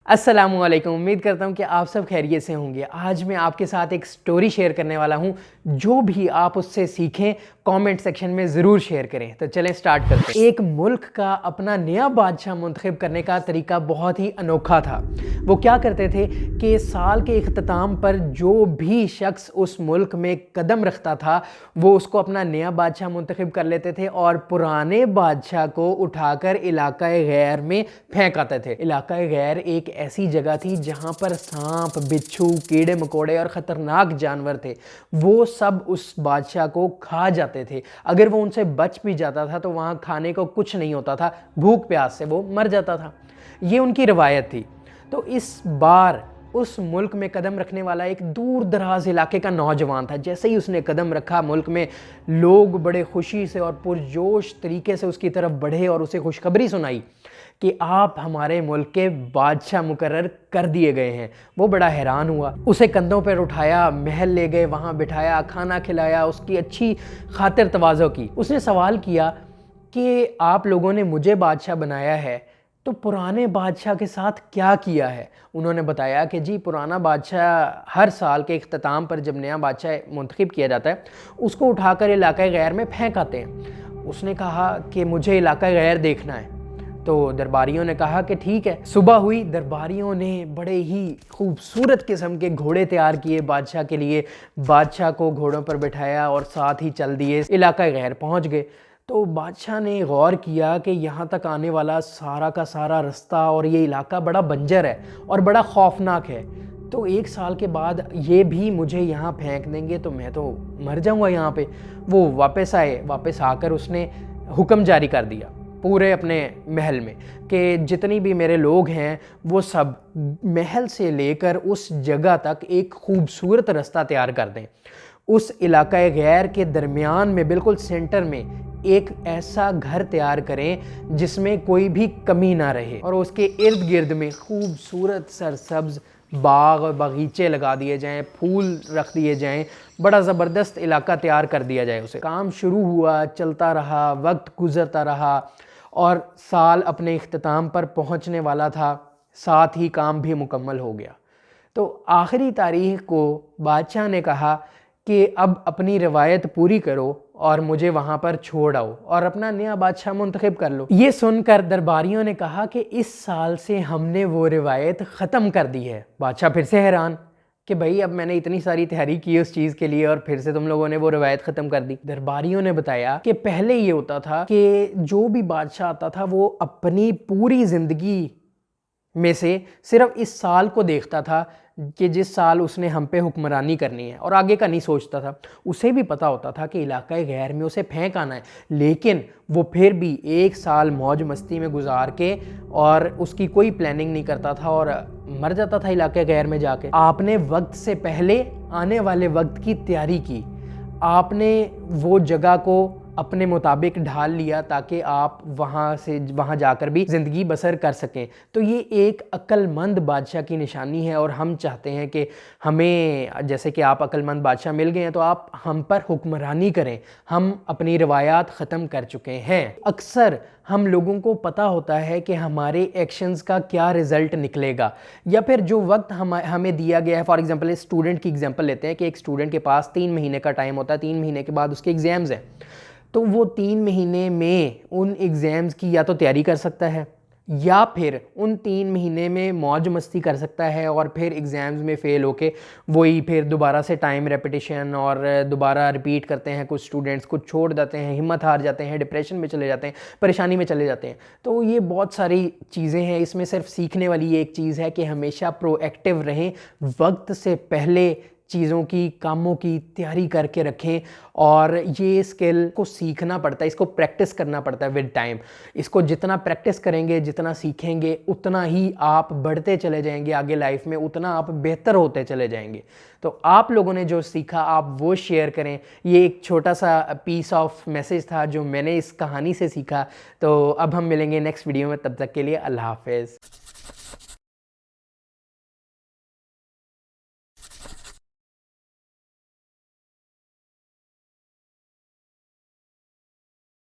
السلام علیکم، امید کرتا ہوں کہ آپ سب خیریت سے ہوں گے۔ آج میں آپ کے ساتھ ایک سٹوری شیئر کرنے والا ہوں، جو بھی آپ اس سے سیکھیں کامنٹ سیکشن میں ضرور شیئر کریں۔ تو چلیں سٹارٹ کرتے ہیں۔ ایک ملک کا اپنا نیا بادشاہ منتخب کرنے کا طریقہ بہت ہی انوکھا تھا۔ وہ کیا کرتے تھے کہ سال کے اختتام پر جو بھی شخص اس ملک میں قدم رکھتا تھا وہ اس کو اپنا نیا بادشاہ منتخب کر لیتے تھے اور پرانے بادشاہ کو اٹھا کر علاقہ غیر میں پھینک آتے تھے۔ علاقہ غیر ایک ایسی جگہ تھی جہاں پر سانپ، بچھو، کیڑے مکوڑے اور خطرناک جانور تھے۔ وہ سب اس بادشاہ کو کھا جاتے تھے۔ اگر وہ ان سے بچ بھی جاتا تھا تو وہاں کھانے کو کچھ نہیں ہوتا تھا، بھوک پیاس سے وہ مر جاتا تھا۔ یہ ان کی روایت تھی۔ تو اس بار اس ملک میں قدم رکھنے والا ایک دور دراز علاقے کا نوجوان تھا۔ جیسے ہی اس نے قدم رکھا ملک میں، لوگ بڑے خوشی سے اور پرجوش طریقے سے اس کی طرف بڑھے اور اسے خوشخبری سنائی کہ آپ ہمارے ملک کے بادشاہ مقرر کر دیے گئے ہیں۔ وہ بڑا حیران ہوا، اسے کندھوں پر اٹھایا، محل لے گئے، وہاں بٹھایا، کھانا کھلایا، اس کی اچھی خاطر تواضع کی۔ اس نے سوال کیا کہ آپ لوگوں نے مجھے بادشاہ بنایا ہے تو پرانے بادشاہ کے ساتھ کیا کیا ہے؟ انہوں نے بتایا کہ جی پرانا بادشاہ ہر سال کے اختتام پر جب نیا بادشاہ منتخب کیا جاتا ہے اس کو اٹھا کر علاقہ غیر میں پھینک آتے ہیں۔ اس نے کہا کہ مجھے علاقہ غیر دیکھنا ہے۔ تو درباریوں نے کہا کہ ٹھیک ہے۔ صبح ہوئی، درباریوں نے بڑے ہی خوبصورت قسم کے گھوڑے تیار کیے بادشاہ کے لیے، بادشاہ کو گھوڑوں پر بٹھایا اور ساتھ ہی چل دیے، علاقہ غیر پہنچ گئے۔ تو بادشاہ نے غور کیا کہ یہاں تک آنے والا سارا کا سارا رستہ اور یہ علاقہ بڑا بنجر ہے اور بڑا خوفناک ہے، تو 1 سال کے بعد یہ بھی مجھے یہاں پھینک دیں گے تو میں تو مر جاؤں گا یہاں پہ۔ وہ واپس آئے، واپس آ کر اس نے حکم جاری کر دیا پورے اپنے محل میں کہ جتنی بھی میرے لوگ ہیں وہ سب محل سے لے کر اس جگہ تک ایک خوبصورت رستہ تیار کر دیں۔ اس علاقہ غیر کے درمیان میں بالکل سینٹر میں ایک ایسا گھر تیار کریں جس میں کوئی بھی کمی نہ رہے، اور اس کے ارد گرد میں خوبصورت سرسبز باغ اور باغیچے لگا دیے جائیں، پھول رکھ دیے جائیں، بڑا زبردست علاقہ تیار کر دیا جائے اسے۔ کام شروع ہوا، چلتا رہا، وقت گزرتا رہا اور سال اپنے اختتام پر پہنچنے والا تھا، ساتھ ہی کام بھی مکمل ہو گیا۔ تو آخری تاریخ کو بادشاہ نے کہا کہ اب اپنی روایت پوری کرو اور مجھے وہاں پر چھوڑ آؤ اور اپنا نیا بادشاہ منتخب کر لو۔ یہ سن کر درباریوں نے کہا کہ اس سال سے ہم نے وہ روایت ختم کر دی ہے۔ بادشاہ پھر سے حیران کہ بھئی اب میں نے اتنی ساری تیاری کی اس چیز کے لیے اور پھر سے تم لوگوں نے وہ روایت ختم کر دی۔ درباریوں نے بتایا کہ پہلے یہ ہوتا تھا کہ جو بھی بادشاہ آتا تھا وہ اپنی پوری زندگی میں سے صرف اس سال کو دیکھتا تھا کہ جس سال اس نے ہم پہ حکمرانی کرنی ہے، اور آگے کا نہیں سوچتا تھا۔ اسے بھی پتا ہوتا تھا کہ علاقہ غیر میں اسے پھینک آنا ہے، لیکن وہ پھر بھی 1 سال موج مستی میں گزار کے اور اس کی کوئی پلاننگ نہیں کرتا تھا اور مر جاتا تھا علاقہ غیر میں جا کے۔ آپ نے وقت سے پہلے آنے والے وقت کی تیاری کی، آپ نے وہ جگہ کو اپنے مطابق ڈھال لیا تاکہ آپ وہاں جا کر بھی زندگی بسر کر سکیں۔ تو یہ ایک عقل مند بادشاہ کی نشانی ہے، اور ہم چاہتے ہیں کہ ہمیں جیسے کہ آپ عقل مند بادشاہ مل گئے ہیں تو آپ ہم پر حکمرانی کریں۔ ہم اپنی روایات ختم کر چکے ہیں۔ اکثر ہم لوگوں کو پتہ ہوتا ہے کہ ہمارے ایکشنز کا کیا رزلٹ نکلے گا، یا پھر جو وقت ہمیں دیا گیا ہے۔ فار ایگزامپل اسٹوڈنٹ کی ایگزامپل لیتے ہیں کہ ایک اسٹوڈنٹ کے پاس 3 مہینے کا ٹائم ہوتا ہے، 3 مہینے کے بعد اس کے ایگزامز ہیں، تو وہ 3 مہینے میں ان ایگزامز کی یا تو تیاری کر سکتا ہے یا پھر ان 3 مہینے میں موج مستی کر سکتا ہے، اور پھر ایگزامز میں فیل ہو کے وہی پھر دوبارہ سے ٹائم ریپیٹیشن اور دوبارہ ریپیٹ کرتے ہیں۔ کچھ اسٹوڈنٹس کچھ چھوڑ دیتے ہیں، ہمت ہار جاتے ہیں، ڈپریشن میں چلے جاتے ہیں، پریشانی میں چلے جاتے ہیں۔ تو یہ بہت ساری چیزیں ہیں، اس میں صرف سیکھنے والی ایک چیز ہے کہ ہمیشہ پرو ایکٹیو رہیں، وقت سے پہلے چیزوں کی، کاموں کی تیاری کر کے رکھیں، اور یہ اسکل کو سیکھنا پڑتا ہے، اس کو پریکٹس کرنا پڑتا ہے ود ٹائم۔ اس کو جتنا پریکٹس کریں گے، جتنا سیکھیں گے، اتنا ہی آپ بڑھتے چلے جائیں گے آگے لائف میں، اتنا آپ بہتر ہوتے چلے جائیں گے۔ تو آپ لوگوں نے جو سیکھا آپ وہ شیئر کریں۔ یہ ایک چھوٹا سا پیس آف میسیج تھا جو میں نے اس کہانی سے سیکھا۔ تو اب ہم ملیں گے نیکسٹ ویڈیو میں، تب تک کے لیے اللہ حافظ۔